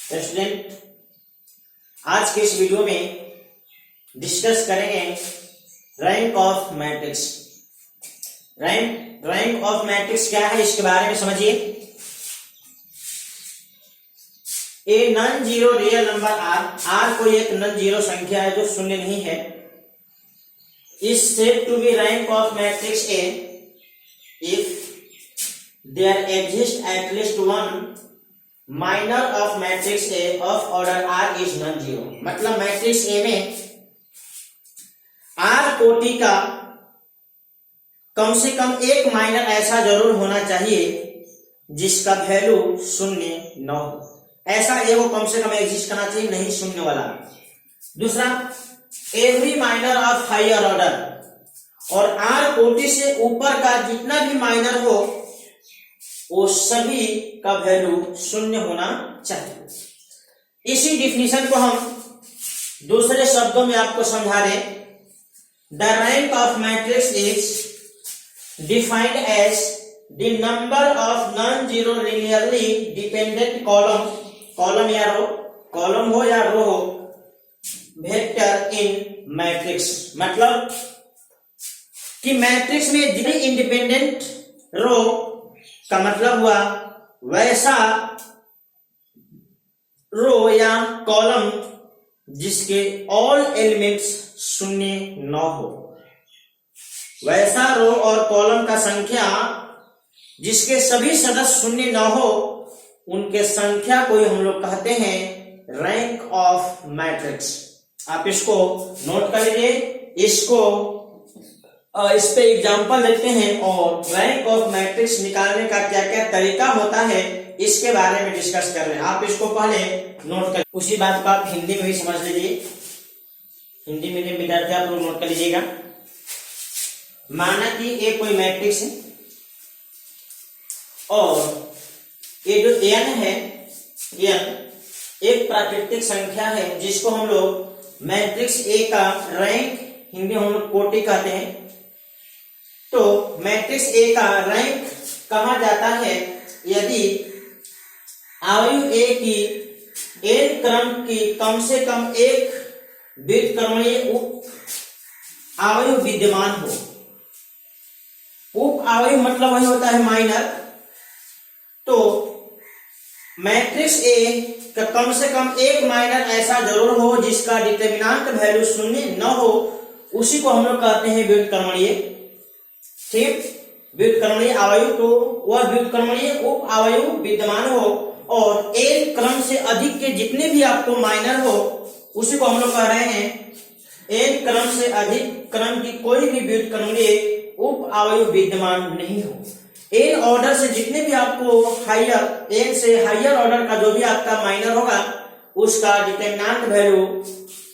Student, आज के इस वीडियो में डिस्कस करेंगे rank of matrix. Rank of matrix क्या है इसके बारे में समझिए। A non zero real number R कोई एक नॉन जीरो संख्या है जो शून्य नहीं है, is said to be rank of matrix A if there exists at least one minor of matrix A of order R is non-zero। मतलब matrix A में R कोटि का कम से कम एक माइनर ऐसा जरूर होना चाहिए जिसका वैल्यू शून्य न हो। ऐसा ए को कम से कम एग्जिस्ट करना चाहिए, नहीं शून्य वाला। दूसरा, every minor of higher order, और आर कोटि से ऊपर का जितना भी माइनर हो वो सभी का वैल्यू शून्य होना चाहिए। इसी डिफिनीशन को हम दूसरे शब्दों में आपको समझा रहे। The rank of matrix is defined as the number of non zero linearly dependent column या रो, कॉलम हो या रो हो, वेक्टर इन मैट्रिक्स। मतलब कि मैट्रिक्स में जितने इंडिपेंडेंट रो का मतलब हुआ वैसा रो या कॉलम जिसके ऑल एलिमेंट्स शून्य न हो। वैसा रो और कॉलम का संख्या जिसके सभी सदस्य शून्य न हो, उनके संख्या को हम लोग कहते हैं रैंक ऑफ मैट्रिक्स। आप इसको नोट कर लीजिए, इसको इस पे एग्जांपल देते हैं और रैंक ऑफ मैट्रिक्स निकालने का क्या क्या तरीका होता है इसके बारे में डिस्कस कर रहे हैं। आप इसको पहले नोट कर, उसी बात को आप हिंदी में भी समझ लीजिए। हिंदी मीडियम विद्यार्थी आप लोग नोट कर लीजिएगा। माना कि ये कोई मैट्रिक्स है और ये जो n है, n एक प्राकृतिक संख्या है जिसको हम लोग मैट्रिक्स A का रैंक हिंदी हम लोग कोटि कहते हैं। तो मैट्रिक्स A का रैंक कहा जाता है यदि आयु A की n क्रम की कम से कम एक व्युत्क्रमणीय उप आयु विद्यमान हो। उप आयु मतलब वही होता है माइनर। तो मैट्रिक्स A का कम से कम एक माइनर ऐसा जरूर हो जिसका डिटरमिनेंट वैल्यू शून्य न हो, उसी को हम लोग कहते हैं व्युत्क्रमणीय। ठीक, व्युत्क्रमणीय आयु, तो वह व्युत्क्रमणीय उप आयु विद्यमान हो और एक क्रम से अधिक के जितने भी आपको माइनर हो उसी को हम लोग कह रहे हैं एक क्रम से अधिक क्रम की कोई भी व्युत्क्रमणीय उप आयु विद्यमान नहीं हो। एन ऑर्डर से जितने भी आपको हायर, एन से हायर ऑर्डर का जो भी आपका माइनर होगा उसका डिटरमिनेंट वैल्यू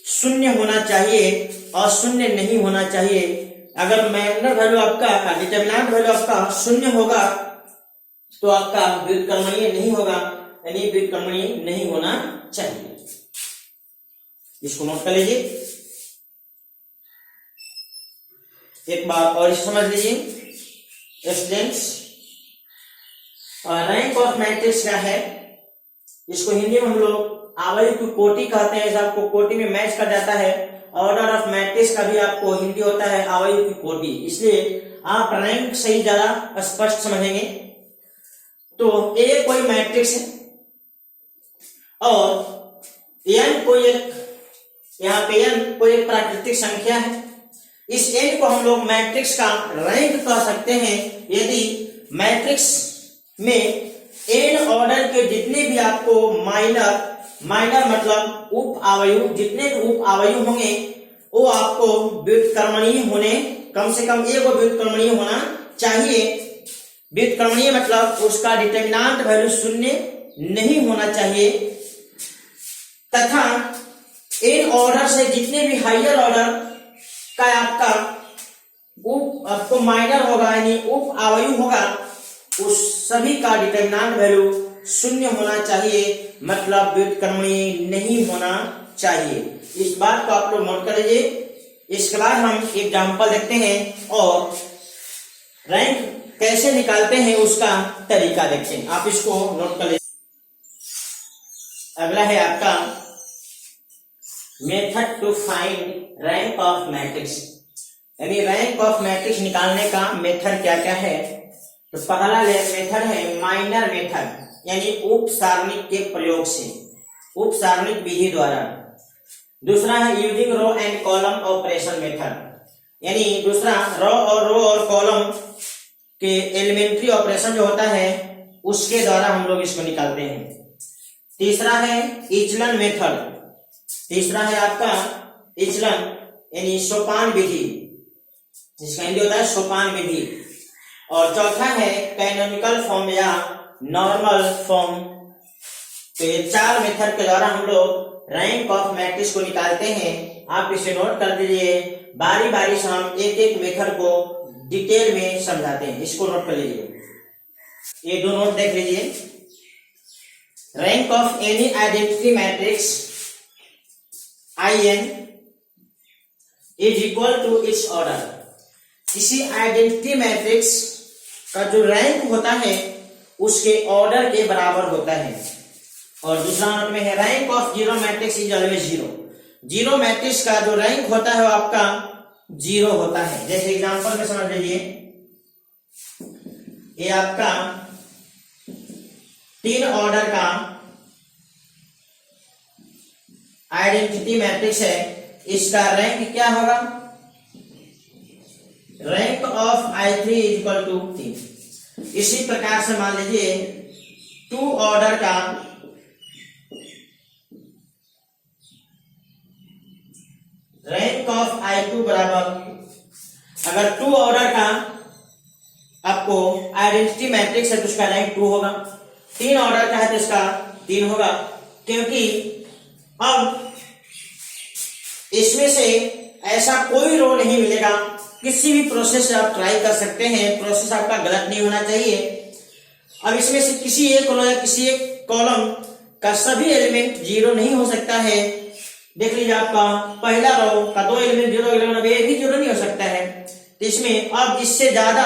शून्य होना चाहिए और शून्य नहीं होना चाहिए। अगर माइनर वैल्यू आपका, डिटरमिनेंट वैल्यू आपका शून्य होगा तो आपका व्युत्क्रमणीय नहीं होगा, यानी व्युत्क्रमणीय नहीं होना चाहिए। इसको नोट कर लीजिए। एक बात और समझ लीजिए स्टूडेंट्स, रैंक ऑफ मैट्रिक्स क्या है, इसको हिंदी में हम लोग आयु की कोटि कहते हैं। आपको कोटि में मैच कर जाता है। ऑर्डर ऑफ मैट्रिक्स का भी आपको हिंदी होता है आयु की कोटि, इसलिए आप रैंक से ही ज्यादा स्पष्ट समझेंगे। तो ए कोई मैट्रिक्स है और n कोई एक, यहाँ पे n कोई एक प्राकृतिक संख्या है। इस n को हम लोग मैट्रिक्स का रैंक कह सकते हैं यदि मैट्रिक्स में n ऑर्डर के जितने भी आपको माइनर मतलब उप आयु, जितने भी उप आयु होंगे वो आपको व्युत्क्रमणीय होने, कम से कम एक व्युत्क्रमणीय होना चाहिए। व्युत्क्रमणीय मतलब उसका डिटरमिनेंट वैल्यू शून्य नहीं होना चाहिए, तथा n ऑर्डर से जितने भी हायर ऑर्डर का आपको माइनर होगा यानी उप आयु होगा, उस सभी का डिटरमिनेंट वैल्यू शून्य होना चाहिए, मतलब व्युत्क्रमणीय नहीं होना चाहिए। इस बात को आप लोग नोट कर लीजिए। इसके बाद हम एग्जांपल देखते हैं और रैंक कैसे निकालते हैं उसका तरीका देखते हैं। आप इसको नोट कर लीजिए। अगला है आपका method to find rank of matrix, यानी रैंक ऑफ मैट्रिक्स निकालने का मेथड क्या क्या है। तो पहला मेथड है माइनर मेथड, यानी उप सारणिक के प्रयोग से, उप सारणिक विधि द्वारा। दूसरा है using row and column operation method, यानी दूसरा रो और कॉलम के एलिमेंट्री ऑपरेशन जो होता है उसके द्वारा हम लोग इसको निकालते हैं। तीसरा है इचलन मेथड, तीसरा है आपका इचलन यानी सोपान विधि, जिसका हिंदी होता है सोपान विधि। और चौथा है कैनोनिकल फॉर्म या नॉर्मल फॉर्म। तो ये चार मेथड के द्वारा हम लोग रैंक ऑफ मैट्रिक्स को निकालते हैं। आप इसे नोट कर दीजिए, बारी बारी से हम एक एक मेथड को डिटेल में समझाते हैं, इसको नोट कर लीजिए। ये दो नोट देख लीजिए। Rank of any identity matrix IN is equal to its order. किसी आइडेंटिटी मैट्रिक्स का जो रैंक होता है उसके ऑर्डर के बराबर होता है। और दूसरा नोट में है rank of zero matrix is always zero. Zero matrix का जो रैंक होता है वो आपका जीरो होता है। जैसे एग्जांपल में समझ लीजिए, ये आपका 3 ऑर्डर का आइडेंटिटी मैट्रिक्स है, इसका रैंक क्या होगा, rank of I3 is equal to 3। इसी प्रकार से मान लीजिए 2 ऑर्डर का रैंक ऑफ I2 बराबर, अगर 2 ऑर्डर का आपको आइडेंटिटी मैट्रिक्स है तो उसका रैंक 2 होगा, 3 ऑर्डर का है तो इसका 3 होगा, क्योंकि अब इसमें से ऐसा कोई रो नहीं मिलेगा। किसी भी प्रोसेस से आप ट्राई कर सकते हैं, प्रोसेस आपका गलत नहीं होना चाहिए। अब इसमें से किसी एक रो या किसी एक कॉलम का सभी एलिमेंट जीरो नहीं हो सकता है। देख लीजिए, आपका पहला रो का 2 एलिमेंट जीरो, अब एक भी जीरो नहीं हो सकता है। तो इसमें अब इससे ज्यादा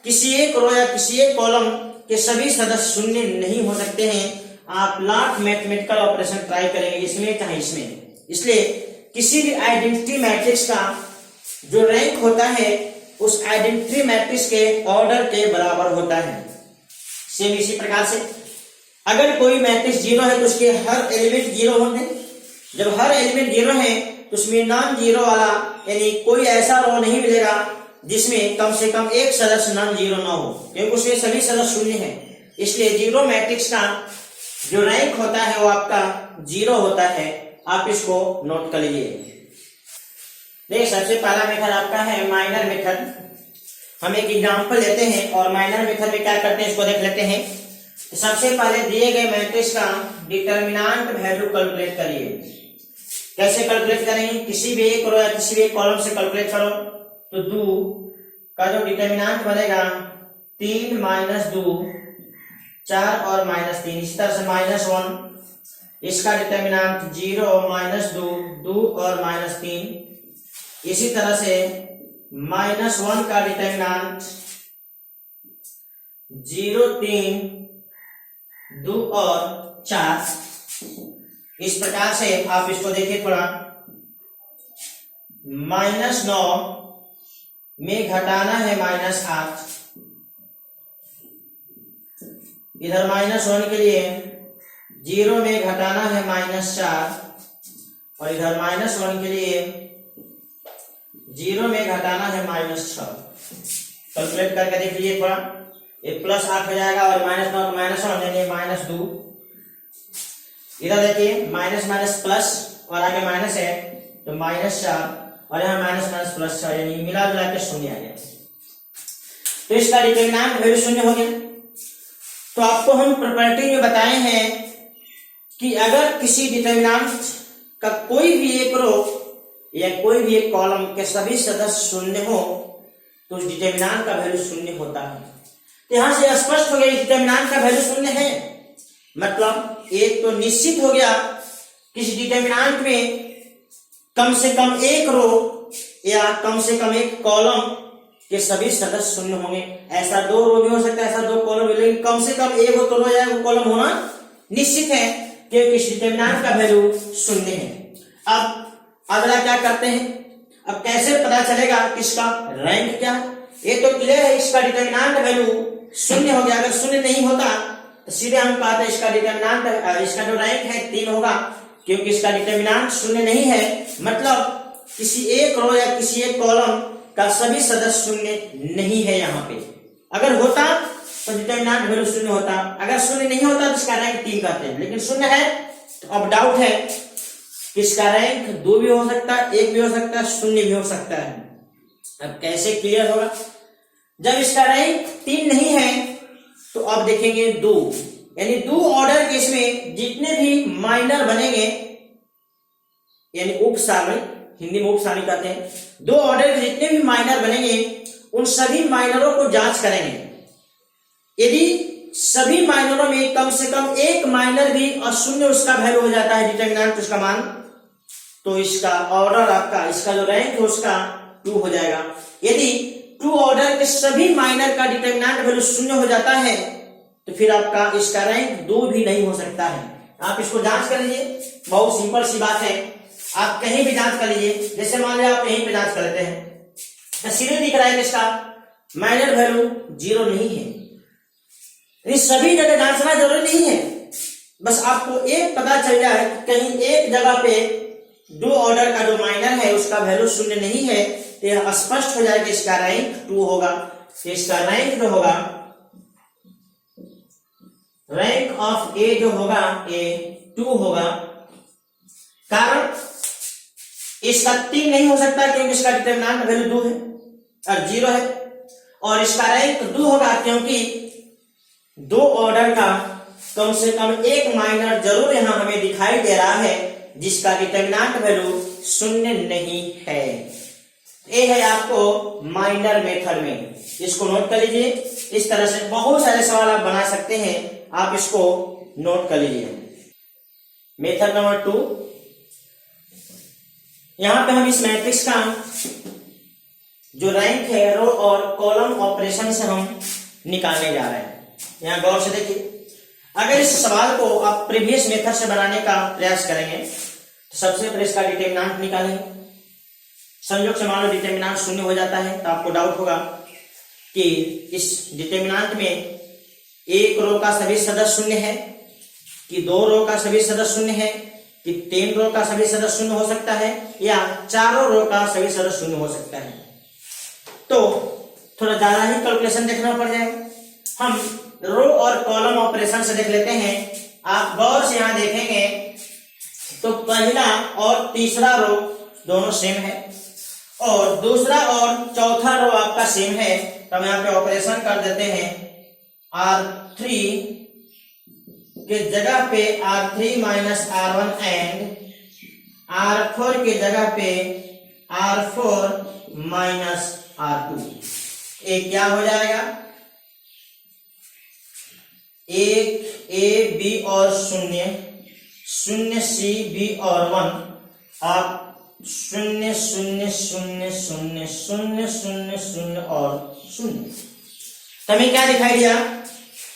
किसी एक रो या किसी एक कॉलम के सभी सदस्य शून्य नहीं हो सकते हैं। आप लाख मैथमेटिकल ऑपरेशन ट्राई करेंगे इसमें चाहे इसमें। इसलिए किसी भी आइडेंटिटी मैट्रिक्स का जो रैंक होता है उस आइडेंटिटी मैट्रिक्स के ऑर्डर के बराबर होता है। सेम इसी प्रकार से अगर कोई मैट्रिक्स जीरो है तो उसके हर एलिमेंट जीरो होंगे। जब हर एलिमेंट जीरो है तो उसमें नॉन जीरो वाला यानी कोई ऐसा रो नहीं मिलेगा जिसमें कम से कम एक सदस्य नॉन जीरो ना हो, क्योंकि उसमें सभी सदस्य शून्य है। इसलिए जीरो मैट्रिक्स का जो रैंक होता है वो आपका जीरो होता है। आप इसको नोट कर लीजिए। देखिए, सबसे पहला मेथड आपका है माइनर मेथड। हम एक एग्जांपल लेते हैं और माइनर मेथड में क्या करते हैं इसको देख लेते हैं। तो सबसे पहले दिए गए मैट्रिक्स का डिटर्मिनेंट वैल्यू कैलकुलेट करिए। कैसे कैलकुलेट करेंगे, किसी भी एक रो या किसी भी एक कॉलम से कैलकुलेट करो। तो 2 का जो डिटर्मिनेंट बनेगा 3 माइनस 2 4 और माइनस 3। इसी तरह से -1 इसका डिटर्मिनेंट 0 माइनस 2 2 और माइनस 3। इसी तरह से -1 का डिटर्मिनेंट 0 3 2 और 4। इस प्रकार से आप इसको देखिए थोड़ा, -9 में घटाना है -8, इधर -1 के लिए 0 में घटाना है -4 और इधर -1 के लिए 0 में घटाना है -6। कैलकुलेट करके देख लीजिए थोड़ा, ये +8 हो जाएगा और -9 -1 यानी -2। इधर देखिए माइनस माइनस प्लस और आगे माइनस है तो -4 और यहाँ माइनस माइनस प्लस 6 यानी मिला जुला के 0 आ गया। तो इसका डिटर्मिनेंट वैल्यू 0 हो गया। तो आपको हम प्रॉपर्टी में बताए हैं कि अगर किसी डिटर्मिनेंट का कोई भी एक रो या कोई भी एक कॉलम के सभी सदस्य शून्य हो तो उस डिटर्मिनेंट का वैल्यू 0 होता है। तो यहां से स्पष्ट हो गया डिटर्मिनेंट का वैल्यू 0 है, मतलब एक तो निश्चित हो गया किसी डिटर्मिनेंट में कम से कम एक रो या कम से कम एक कॉलम के सभी सदस्य शून्य होंगे। ऐसा 2 रो भी हो सकता है, ऐसा 2 कॉलम भी, लेकिन कम से कम एक रो या एक कॉलम होना निश्चित है। क्योंकि इस डिटरमिनेंट का वैल्यू शून्य है। अब अगला क्या करते हैं, अब कैसे पता चलेगा किसका रैंक क्या है? ये तो क्लियर है, इसका डिटरमिनेंट वैल्यू शून्य हो गया। अगर शून्य नहीं होता तो सीधे हम कहते हैं इसका डिटरमिनेंट, इसका जो रैंक है 3 होगा, क्योंकि इसका डिटरमिनेंट शून्य नहीं है, मतलब किसी एक रो या किसी एक कॉलम का सभी सदस्य शून्य नहीं है यहाँ पे। अगर होता तो डिटरमिनेंट वैल्यू शून्य होता, अगर शून्य नहीं होता तो इसका रैंक 3 कहते हैं, लेकिन शून्य है तो अब डाउट है कि इसका रैंक 2 भी हो सकता है, 1 भी हो सकता है, 0 भी हो सकता है। अब कैसे क्लियर होगा? जब इसका रैंक 3 नहीं है तो अब देखेंगे 2, यानी 2 ऑर्डर केस में जितने भी माइनर बनेंगे, यानी उपसारणी, हिंदी में उपसारणी कहते हैं, 2 ऑर्डर के जितने भी माइनर बनेंगे उन सभी माइनरों को जांच करेंगे। यदि सभी माइनरों में कम से कम एक माइनर भी अशून्य उसका वैल्यू हो जाता है, डिटरमिनेंट उसका मान, तो इसका ऑर्डर आपका, इसका जो रैंक है उसका 2 हो जाएगा। यदि 2 ऑर्डर के सभी माइनर का डिटरमिनेंट वैल्यू 0 हो जाता है तो फिर आपका इसका रैंक 2 भी नहीं हो सकता है। आप इसको जांच कर लीजिए, बहुत सिंपल सी बात है, आप कहीं भी जांच कर लीजिए। जैसे मान लिया आप यहीं पे जांच कर लेते हैं, सीधे दिख रहा है कि इसका माइनर वैल्यू 0 नहीं है। इस सभी जगह जांचना जरूरी नहीं है, बस आपको एक पता चल जाए कहीं एक जगह पे 2 ऑर्डर का जो माइनर है उसका वैल्यू 0 नहीं है, तो यह स्पष्ट हो जाए कि इसका रैंक 2 होगा। तो इसका रैंक जो होगा, रैंक ऑफ ए जो होगा ए 2 होगा। कारण इसका 3 नहीं हो सकता क्योंकि इसका डिटरमिनेंट वैल्यू 2 है और 0 है, और इसका रैंक 2 होगा क्योंकि 2 ऑर्डर का कम से कम एक माइनर जरूर यहां हमें दिखाई दे रहा है जिसका डिटरमिनेंट वैल्यू 0 नहीं है। ये है आपको माइनर मेथड में, इसको नोट कर लीजिए। इस तरह से बहुत सारे सवाल आप बना सकते हैं, आप इसको नोट कर लीजिए। मेथड नंबर 2, यहां पे हम इस मैट्रिक्स का जो रैंक है रो और कॉलम ऑपरेशन से हम निकालने जा रहे हैं। यहां गौर से देखिए, अगर इस सवाल को आप प्रीवियस मेथड से बनाने का प्रयास करेंगे तो सबसे पहले इसका डिटरमिनेंट निकालेंगे। संयोग से मान लो डिटरमिनेंट 0 हो जाता है तो आपको डाउट होगा कि इस डिटरमिनेंट में एक रो का सभी सदस्य 0 है कि 2 रो का सभी सदस्य 0 है कि 3 रो का सभी सदस्य 0 हो सकता है या चारों रो का सभी सदस्य 0 हो सकता है। तो थोड़ा ज्यादा ही कैलकुलेशन देखना पड़ जाएगा। हम रो और कॉलम ऑपरेशन से देख लेते हैं। आप गौर से यहां देखेंगे तो पहला और तीसरा रो दोनों सेम है और दूसरा और चौथा रो आपका सेम है, तो हम यहाँ पे ऑपरेशन कर देते हैं। R3 के जगह पे R3 minus R1 and R4 के जगह पे R4 माइनस R2। ये क्या हो जाएगा? 1 A B और 0 0 C B और 1, आप 0 0 0 0 0 0 0 और 0। तो हमें क्या दिखाई दिया?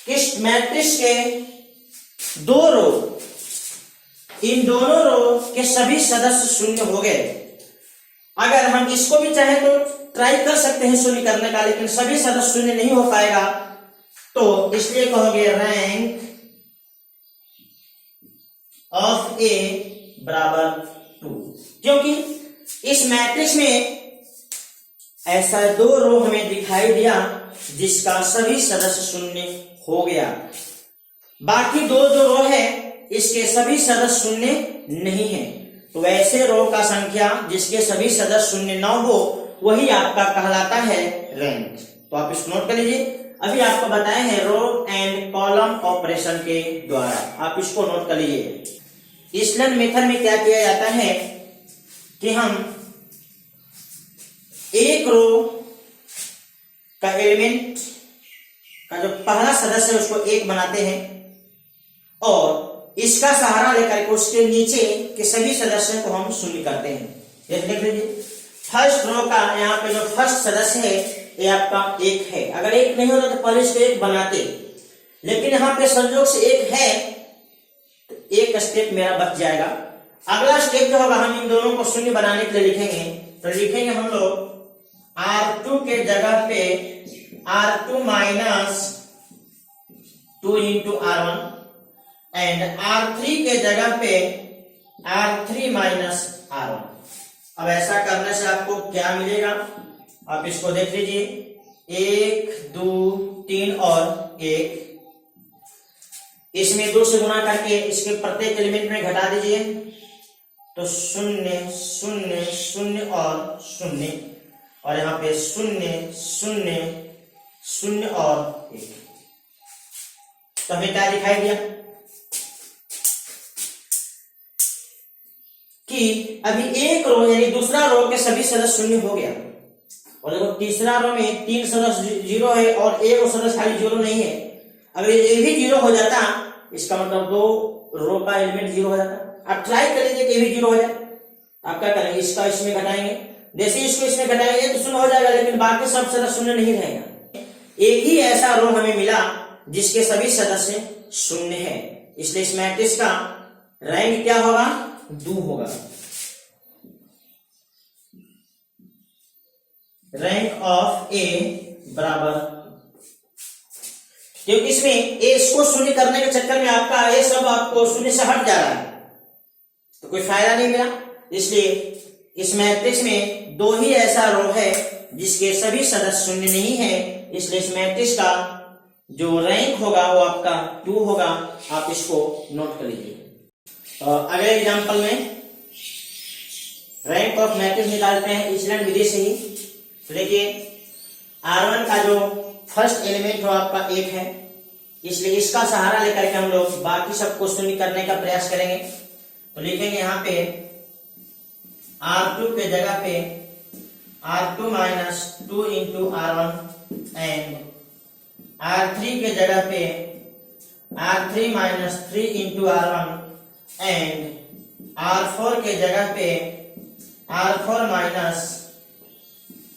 इस मैट्रिक्स के 2 रो, इन दोनों रो के सभी सदस्य 0 हो गए। अगर हम इसको भी चाहे तो ट्राई कर सकते हैं 0 करने का, लेकिन सभी सदस्य 0 नहीं हो पाएगा, तो इसलिए कहोगे रैंक ऑफ ए बराबर 2, क्योंकि इस मैट्रिक्स में ऐसा 2 रो हमें दिखाई दिया जिसका सभी सदस्य 0 हो गया। बाकी 2 जो रो है इसके सभी सदस्य 0 नहीं है, तो ऐसे रो का संख्या जिसके सभी सदस्य 0 न हो वही आपका कहलाता है रैंक। तो आप इसको नोट कर लीजिए। अभी आपको बताए हैं रो एंड कॉलम ऑपरेशन के द्वारा, आप इसको नोट कर लीजिए। इस्लन मेथड में क्या किया जाता है कि हम एक रो का एलिमेंट का जो पहला सदस्य है उसको 1 बनाते हैं और इसका सहारा लेकर के उसके नीचे के सभी सदस्यों को हम 0 करते हैं। जैसे देख लीजिए, फर्स्ट रो का यहाँ पे जो फर्स्ट सदस्य है ये आपका 1 है। अगर 1 नहीं होता तो पहले इसको 1 बनाते, लेकिन यहाँ पे संयोग से 1 है तो एक स्टेप मेरा बच जाएगा। अगला स्टेप जो होगा, हम इन दोनों को शून्य बनाने के लिए लिखेंगे। तो लिखेंगे हम लोग R2 के जगह पे R2 minus 2 into R1 and R3 के जगह पे R3 माइनस R1। अब ऐसा करने से आपको क्या मिलेगा, आप इसको देख लीजिए, 1 2 3 और 1, इसमें 2 से गुणा करके इसके प्रत्येक एलिमेंट में घटा दीजिए, तो 0 0 0 और 0, और यहाँ पे 0 0 0 और 1। तो हमें क्या दिखाई दिया कि अभी एक रो यानी दूसरा रो के सभी सदस्य शून्य हो गया, और देखो तीसरा रो में 3 सदस्य 0 है और एक सदस्य खाली 0 नहीं है। अगर ये भी 0 हो जाता, इसका मतलब 2 रो का एलिमेंट 0 हो जाता। आप ट्राई कर लीजिए कि ये भी 0 हो जाए। आप क्या करेंगे, इसका इसमें घटाएंगे, जैसे इसको इसमें घटाएंगे तो 0 हो जाएगा, लेकिन बाकी सब सदस्य शून्य नहीं रहेगा। एक ही ऐसा रो हमें मिला जिसके सभी सदस्य शून्य है, इसलिए इस मैट्रिक्स का रैंक क्या होगा, 2 होगा। रैंक ऑफ ए बराबर, क्योंकि इसमें ए इसको शून्य करने के चक्कर में आपका ये सब आपको शून्य से हट जा रहा है, तो कोई फायदा नहीं मिला। इसलिए इस मैट्रिक्स में 2 ही ऐसा रो है जिसके सभी सदस्य शून्य नहीं है, इसलिए इस मैट्रिक्स का जो रैंक होगा वो आपका 2 होगा। आप इसको नोट कर लीजिए। अगले एग्जांपल में रैंक ऑफ मैट्रिक्स निकालते हैं ईचलैंड विधि से ही। तो देखिए R1 का जो फर्स्ट एलिमेंट हो आपका 1 है, इसलिए इसका सहारा लेकर के हम लोग बाकी सबको शून्य करने का प्रयास करेंगे। तो लिखेंगे यहाँ पे R2 के जगह पे R2 minus 2 into R1 and R3 के जगह पे R3 minus 3 into R1 and R4 के जगह पे R4 माइनस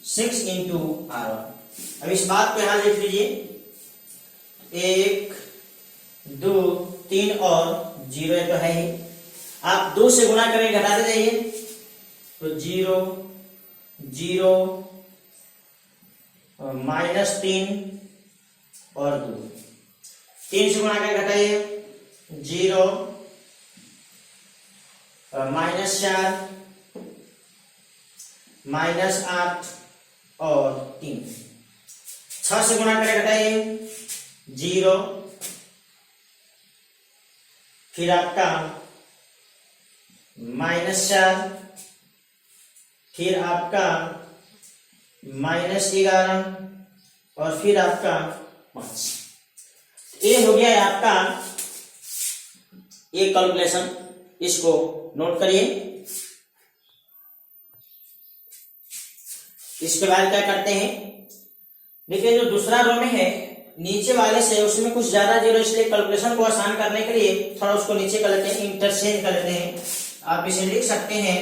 6 इंटू R1। अब इस बात को यहां लिख लीजिए, 1 2 3 और 0 तो है ही। आप 2 से गुणा करके घटाते जाइए, तो 0 0 माइनस 3 और 2, 3 से गुणा करके घटाइए, 0 माइनस 4 माइनस 8 और 3, 6 से गुणा करके घटाइए, 0, फिर आपका माइनस 4, फिर आपका माइनस 11 और फिर आपका 5। ये हो गया है आपका ये कैलकुलेशन, इसको नोट करिए। इसके बाद क्या करते हैं, देखिए जो दूसरा रो में है नीचे वाले से उसमें कुछ ज्यादा 0, इसलिए कैलकुलेशन को आसान करने के लिए थोड़ा उसको नीचे कर लेते हैं, इंटरचेंज कर लेते हैं। आप इसे लिख सकते हैं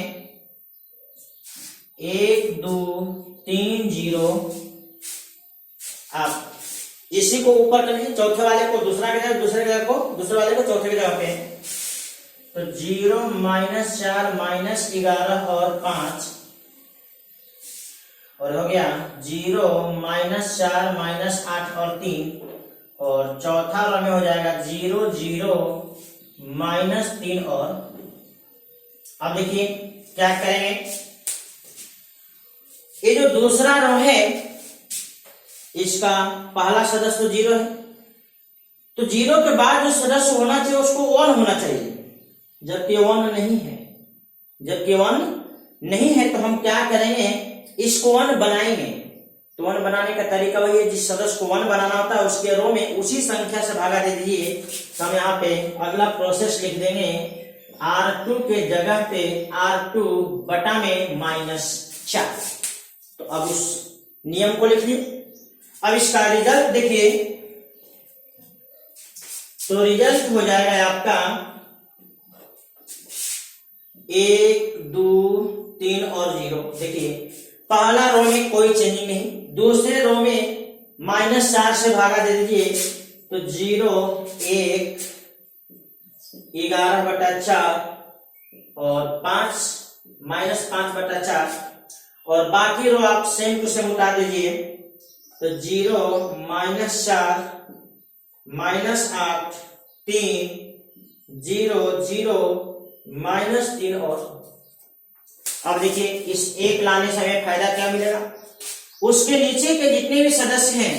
1 2 3 0। आप इसी को ऊपर कर लीजिए, चौथे वाले को दूसरा की जगह, दूसरे जगह को दूसरे वाले को चौथे की जगह पे, तो 0 माइनस 4 माइनस 11 और 5, और हो गया 0 माइनस 4 माइनस 8 और 3, और चौथा रो में हो जाएगा 0 0 माइनस 3 और। अब देखिए क्या करेंगे, ये जो दूसरा रो है इसका पहला सदस्य तो 0 है, तो 0 के बाद जो सदस्य होना चाहिए उसको 1 होना चाहिए, जबकि 1 नहीं है। जबकि 1 नहीं है तो हम क्या करेंगे, इसको 1 बनाएंगे। तो 1 बनाने का तरीका वही है, जिस सदस्य को 1 बनाना होता है उसके रो में उसी संख्या से भागा दे दीजिए। तो हम यहाँ पे अगला प्रोसेस लिख देंगे, R2 के जगह पे R2 बटा में -4। तो अब उस नियम को लिख लीजिए। अब इसका रिजल्ट देखिए, तो रिजल्ट हो जाएगा आपका 1 2 3 और 0। देखिए पहला रो में कोई चेंजिंग नहीं, दूसरे रो में -4 से भागा दे दीजिए, तो 0 1 11/4 और 5 -5/4 और बाकी रो आप सेम टू सेम उठा दीजिए तो 0 -4 -8 3 0 0 -3 और अब देखिए इस एक लाने से हमें फायदा क्या मिलेगा, उसके नीचे के जितने भी सदस्य हैं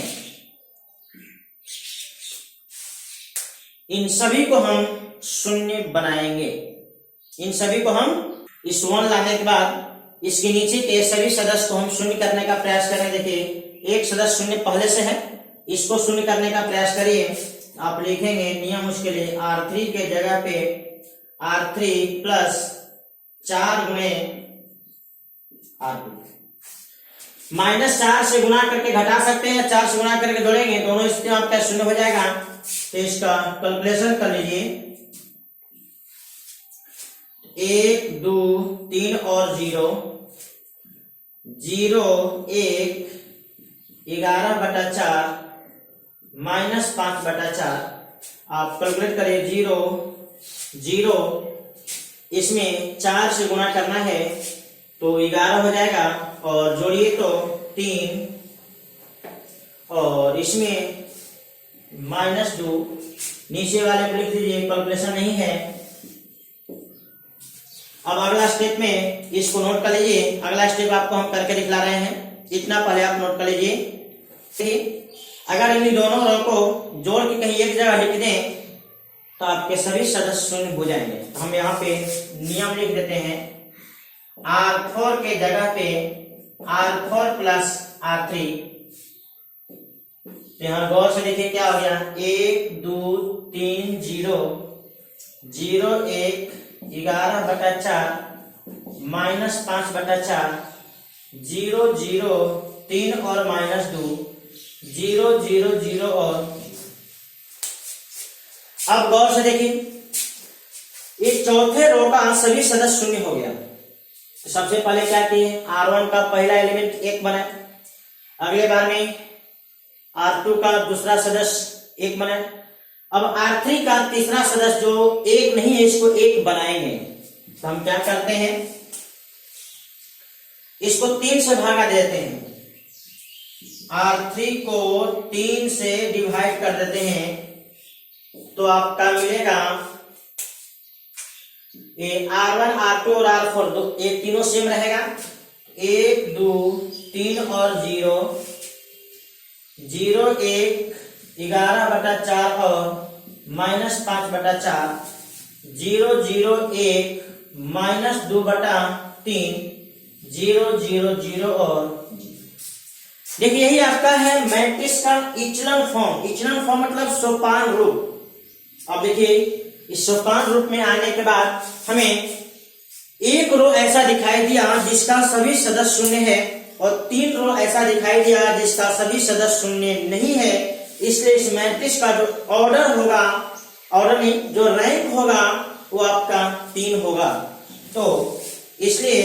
इन सभी को हम शून्य बनाएंगे। इन सभी को हम इस 1 लाने के बाद इसके नीचे के सभी सदस्य को हम शून्य करने का प्रयास करें। देखिए एक सदस्य शून्य पहले से है, इसको शून्य करने का प्रयास करिए। आप लिखेंगे नियम उसके लिए R3 के जगह पे R3 प्लस 4 गुणे R2 -4 से गुणा करके घटा सकते हैं, 4 से गुणा करके जोड़ेंगे, दोनों स्थिति में आपका शून्य हो जाएगा। तो इसका कैलकुलेशन कर लीजिए 1 2 3 और 0 0 1 11/4 -5/4 आप कैलकुलेट करिए 0 0 इसमें 4 से गुणा करना है तो 11 हो जाएगा और जोड़िए तो 3 और इसमें -2 नीचे वाले को लिख दीजिए, कैलकुलेशन नहीं है। अब अगला स्टेप में इसको नोट कर लीजिए, अगला स्टेप आपको हम करके दिखला रहे हैं, इतना पहले आप नोट कर लीजिए। अगर इन दोनों रो को जोड़ के कहीं एक जगह लिख दें तो आपके सभी सदस्य शून्य हो जाएंगे। हम यहाँ पे नियम लिख देते हैं R4 के जगह पे R4 प्लस R3। यहाँ गौर से देखिए क्या हो गया 1 2 3 0 0 1 11/4 -5/4 0 0 3 और -2 0 0 0 और अब गौर से देखिए इस चौथे रो का सभी सदस्य शून्य हो गया। तो सबसे पहले क्या किए R1 का पहला एलिमेंट 1 बना, अगले बार में R2 का दूसरा सदस्य 1 बना, अब R3 का तीसरा सदस्य जो 1 नहीं है इसको 1 बनाएंगे। तो हम क्या करते हैं इसको 3 से भागा देते हैं, R3 को 3 से डिवाइड कर देते हैं तो आपका मिलेगा ये R1 R2 और R4 एक तीनों सेम रहेगा 1 2 3 और 0 0 1 11/4 और -5/4 0 0 1 -2/3 0 0 0 और देखिए यही आपका है मैट्रिक्स का इचलन फॉर्म। इचलन फॉर्म मतलब सोपान रूप। अब देखिए इस सोपान रूप में आने के बाद हमें एक रो ऐसा दिखाई दिया जिसका सभी सदस्य शून्य है और 3 रो ऐसा दिखाई दिया जिसका सभी सदस्य शून्य नहीं है। इसलिए इस मैट्रिक्स का जो ऑर्डर होगा, ऑर्डर नहीं जो रैंक होगा वो आपका 3 होगा। तो इसलिए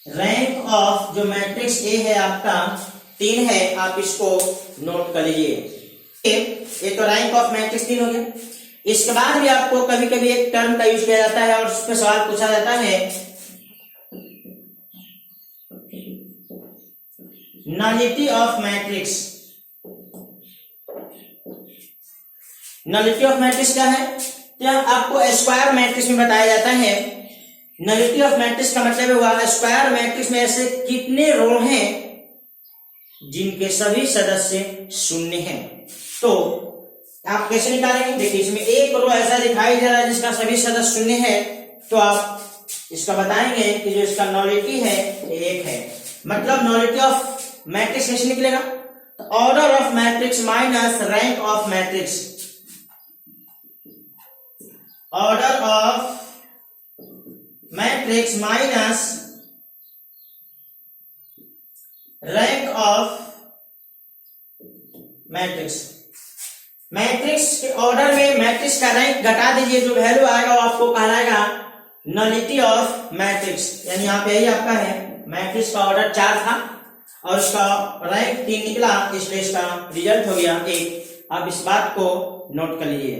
रैंक ऑफ जो मैट्रिक्स ए है आपका 3 है। आप इसको नोट कर लीजिए। ये तो रैंक ऑफ मैट्रिक्स 3 हो गया। इसके बाद भी आपको कभी कभी एक टर्म का यूज किया जाता है और उस पर सवाल पूछा जाता है nullity of matrix. Nullity of matrix क्या है? तो आपको स्क्वायर मैट्रिक्स में बताया जाता है। नलिटी ऑफ मैट्रिक्स का मतलब हुआ स्क्वायर मैट्रिक्स में ऐसे कितने रो हैं जिनके सभी सदस्य शून्य हैं। तो आप कैसे निकालेंगे? देखिए इसमें एक रो ऐसा दिखाई दे रहा है जिसका सभी सदस्य शून्य है, तो आप इसका बताएंगे कि जो इसका नॉलिटी है 1 है। मतलब नॉलिटी ऑफ मैट्रिक्स कैसे निकलेगा? तो order of matrix minus rank of matrix. Order of matrix minus rank of matrix. Matrix के ऑर्डर में मैट्रिक्स का रैंक घटा दीजिए, जो वैल्यू आएगा वो आपको कहलाएगा नलिटी ऑफ मैट्रिक्स। यानी यहाँ पे यही आपका है मैट्रिक्स का ऑर्डर 4 था और इसका रैंक 3 निकला, इसलिए इसका रिजल्ट हो गया 1। आप इस बात को नोट कर लीजिए।